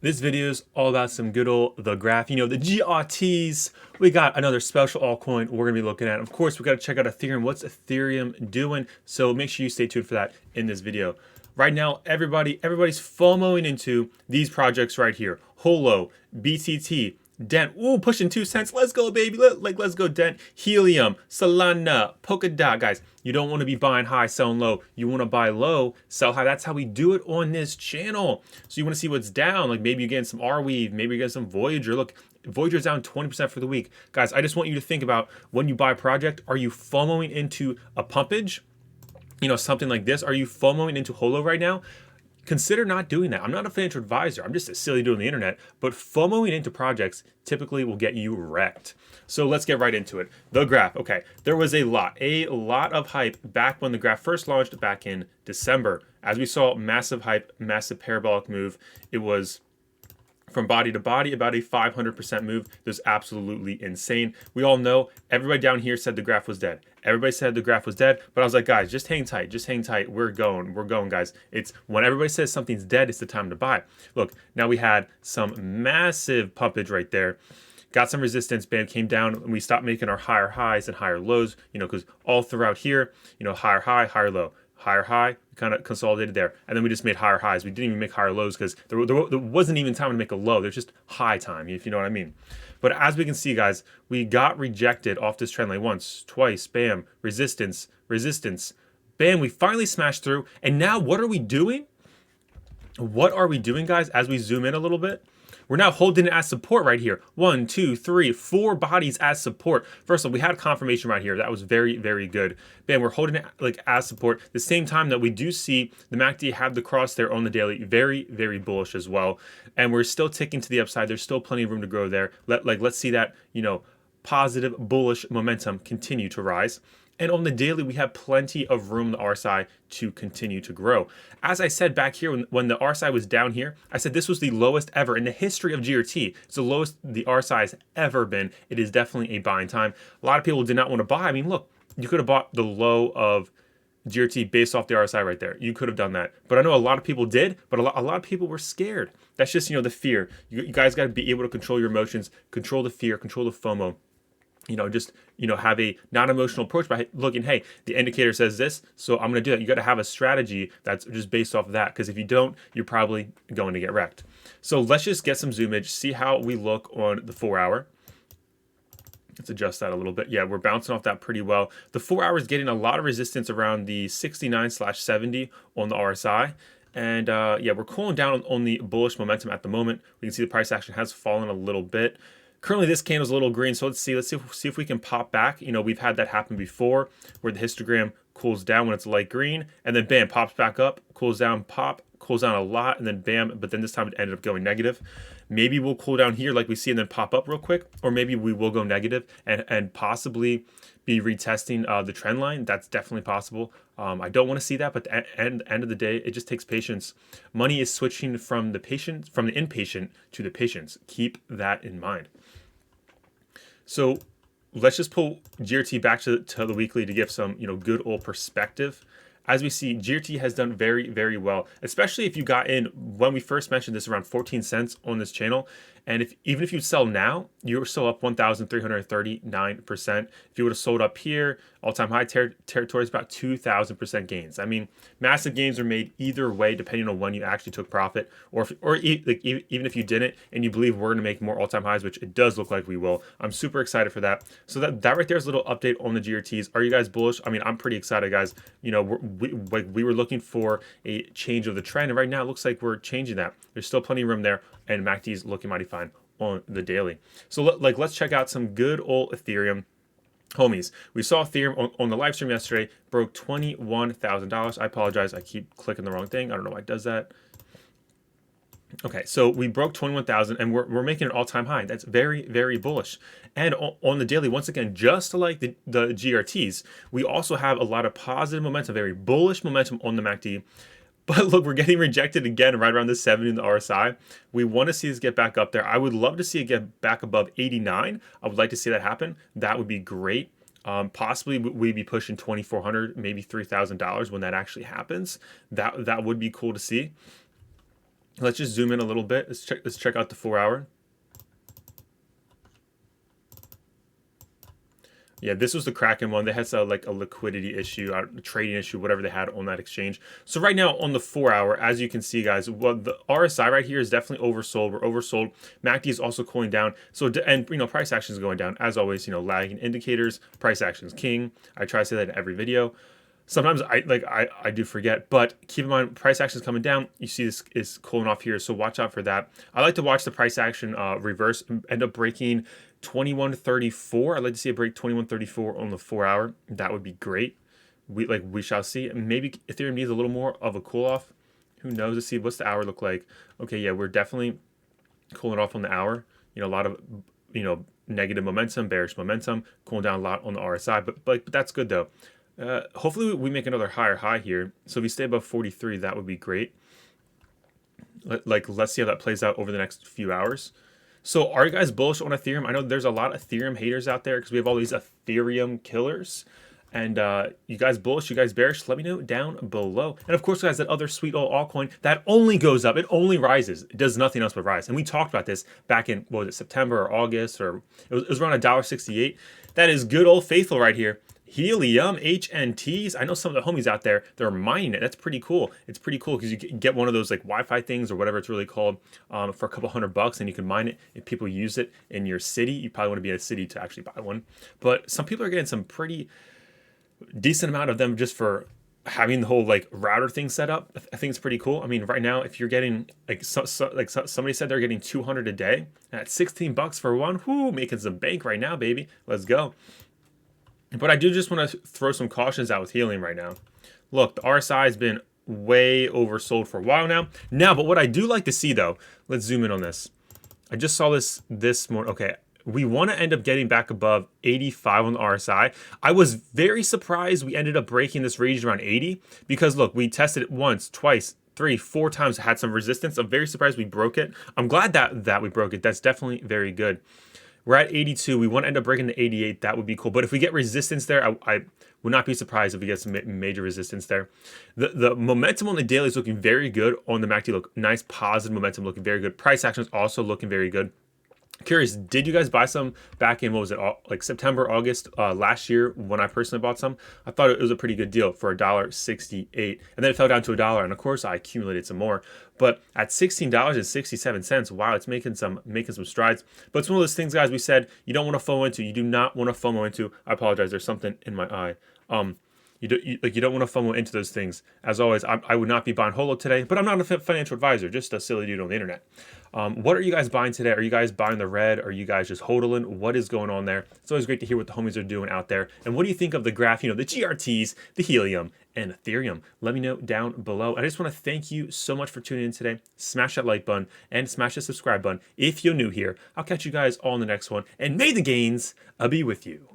This video is all about some good old the graph, the GRTs. We got another special altcoin we're gonna be looking at. Of course, we gotta check out Ethereum. What's Ethereum doing? So make sure you stay tuned for that in this video. Right now, everybody's FOMOing into these projects right here. Holo, BTT, Dent. Ooh, pushing 2 cents. Let's go, baby. Let's go, Dent. Helium, Solana, Polkadot. Guys, you don't want to be buying high, selling low. You want to buy low, sell high. That's how we do it on this channel. So you want to see what's down. Like maybe you're getting some Arweave. Maybe you're getting some Voyager. Look, Voyager's down 20% for the week. Guys, I just want you to think about when you buy a project, are you FOMOing into a pumpage? Something like this. Are you FOMOing into Holo right now? Consider not doing that. I'm not a financial advisor. I'm just a silly dude on the internet. But FOMOing into projects typically will get you wrecked. So let's get right into it. The graph. Okay, there was a lot of hype back when the graph first launched back in December. As we saw, massive hype, massive parabolic move. It was from body to body, about a 500% move. It was absolutely insane. We all know, everybody down here said the graph was dead. Everybody said the graph was dead, but I was like, guys, just hang tight. We're going, guys. It's when everybody says something's dead, it's the time to buy. Look, now we had some massive pumpage right there. Got some resistance, bam, came down, and we stopped making our higher highs and higher lows, because all throughout here, higher high, higher low. Higher high, kind of consolidated there, and then we just made higher highs. We didn't even make higher lows because there wasn't even time to make a low. There's just high time, if you know what I mean. But as we can see, guys, we got rejected off this trend line once, twice, bam, resistance, bam, we finally smashed through. And now what are we doing? What are we doing, guys, as we zoom in a little bit? We're now holding it as support right here. 1, 2, 3, 4 bodies as support. First of all, we had confirmation right here. That was very, very good. Bam, we're holding it like as support. The same time that we do see the MACD have the cross there on the daily. Very, very bullish as well. And we're still ticking to the upside. There's still plenty of room to grow there. Let's see that, positive bullish momentum continue to rise. And on the daily, we have plenty of room on the RSI to continue to grow. As I said back here, when the RSI was down here, I said this was the lowest ever in the history of GRT. It's the lowest the RSI has ever been. It is definitely a buying time. A lot of people did not want to buy. I mean, look, you could have bought the low of GRT based off the RSI right there. You could have done that. But I know a lot of people did, but a lot of people were scared. That's just, the fear. You guys got to be able to control your emotions, control the fear, control the FOMO. Have a non-emotional approach by looking, hey, the indicator says this, so I'm going to do that. You got to have a strategy that's just based off of that, because if you don't, you're probably going to get wrecked. So let's just get some zoomage, see how we look on the 4 hour. Let's adjust that a little bit. Yeah, we're bouncing off that pretty well. The 4 hour is getting a lot of resistance around the 69/70 on the RSI. And yeah, we're cooling down on the bullish momentum at the moment. We can see the price action has fallen a little bit. Currently, this candle's a little green, so let's see if we can pop back. We've had that happen before, where the histogram cools down when it's light green, and then bam, pops back up, cools down, cools down a lot, and then bam, but then this time it ended up going negative. Maybe we'll cool down here like we see and then pop up real quick, or maybe we will go negative and possibly be retesting the trend line. That's definitely possible. I don't want to see that, but at the end of the day, it just takes patience. Money is switching from the impatient to the patience. Keep that in mind. So let's just pull GRT back to the weekly to give some good old perspective. As we see, GRT has done very, very well, especially if you got in when we first mentioned this around 14 cents on this channel. And even if you sell now, you're still up 1,339%. If you would have sold up here, all-time high territory is about 2,000% gains. I mean, massive gains are made either way, depending on when you actually took profit, even if you didn't, and you believe we're going to make more all-time highs, which it does look like we will. I'm super excited for that. So that right there is a little update on the GRTs. Are you guys bullish? I mean, I'm pretty excited, guys. We were looking for a change of the trend, and right now it looks like we're changing that. There's still plenty of room there, and MACD is looking mighty fine on the daily. So let's check out some good old Ethereum. Homies, we saw Ethereum on the live stream yesterday, broke $21,000. I apologize, I keep clicking the wrong thing. I don't know why it does that. Okay, so we broke 21,000 and we're making an all-time high. That's very, very bullish. And on the daily, once again, just like the GRTs, we also have a lot of positive momentum, very bullish momentum on the MACD. But look, we're getting rejected again right around the 70 in the RSI. We want to see this get back up there. I would love to see it get back above 89. I would like to see that happen. That would be great. Possibly we'd be pushing $2,400, maybe $3,000 when that actually happens. That would be cool to see. Let's just zoom in a little bit. Let's check out the 4-hour. Yeah, this was the Kraken one. They had like a liquidity issue, a trading issue, whatever they had on that exchange. So right now on the 4-hour, as you can see, guys, the RSI right here is definitely oversold. We're oversold. MACD is also cooling down. So and price action is going down as always. Lagging indicators, price action is king. I try to say that in every video. Sometimes I do forget, but keep in mind price action is coming down. You see this is cooling off here, so watch out for that. I like to watch the price action reverse, end up breaking 2134. I'd like to see it break 2134 on the 4-hour. That would be great. We shall see. Maybe Ethereum needs a little more of a cool off. Who knows? Let's see what's the hour look like. Okay, yeah, we're definitely cooling off on the hour. A lot of negative momentum, bearish momentum, cooling down a lot on the RSI, but that's good though. Hopefully we make another higher high here. So if we stay above 43, that would be great. Let's see how that plays out over the next few hours. So are you guys bullish on Ethereum? I know there's a lot of Ethereum haters out there because we have all these Ethereum killers. And you guys bullish, you guys bearish, let me know down below. And of course, guys, that other sweet old altcoin, that only goes up. It only rises. It does nothing else but rise. And we talked about this back in, what was it, September or August, or it was around $1.68. That is good old faithful right here. Helium HNTs. I know some of the homies out there, they're mining it. That's pretty cool. It's pretty cool because you can get one of those like Wi-Fi things or whatever it's really called for a couple $100 and you can mine it. If people use it in your city, you probably want to be in a city to actually buy one. But some people are getting some pretty decent amount of them just for having the whole like router thing set up. I think it's pretty cool. I mean, right now, if you're getting like somebody said they're getting 200 a day at $16 for one, whoo, making some bank right now, baby. Let's go. But I do just want to throw some cautions out with Helium right now. Look, the RSI has been way oversold for a while now. But what I do like to see though, let's zoom in on this. I just saw this morning. Okay, we want to end up getting back above 85 on the RSI. I was very surprised we ended up breaking this range around 80 because look, we tested it once, twice, 3, 4 times, had some resistance. I'm very surprised we broke it. I'm glad that we broke it. That's definitely very good. We're at 82. We want to end up breaking the 88. That would be cool. But if we get resistance there, I would not be surprised if we get some major resistance there. The momentum on the daily is looking very good. On the MACD, look nice, positive momentum, looking very good. Price action is also looking very good. Curious, did you guys buy some back in, what was it, like September, August last year when I personally bought some? I thought it was a pretty good deal for $1.68. And then it fell down to $1, and of course I accumulated some more. But at $16.67, wow, it's making some strides. But it's one of those things, guys, we said you don't want to FOMO into. You do not want to FOMO into. I apologize, there's something in my eye. You don't want to FOMO into those things. As always, I would not be buying Holo today, but I'm not a financial advisor, just a silly dude on the internet. What are you guys buying today? Are you guys buying the red? Are you guys just hodling? What is going on there? It's always great to hear what the homies are doing out there. And what do you think of the graph, the GRTs, the Helium, and Ethereum? Let me know down below. I just want to thank you so much for tuning in today. Smash that like button and smash the subscribe button if you're new here. I'll catch you guys all in the next one. And may the gains be with you.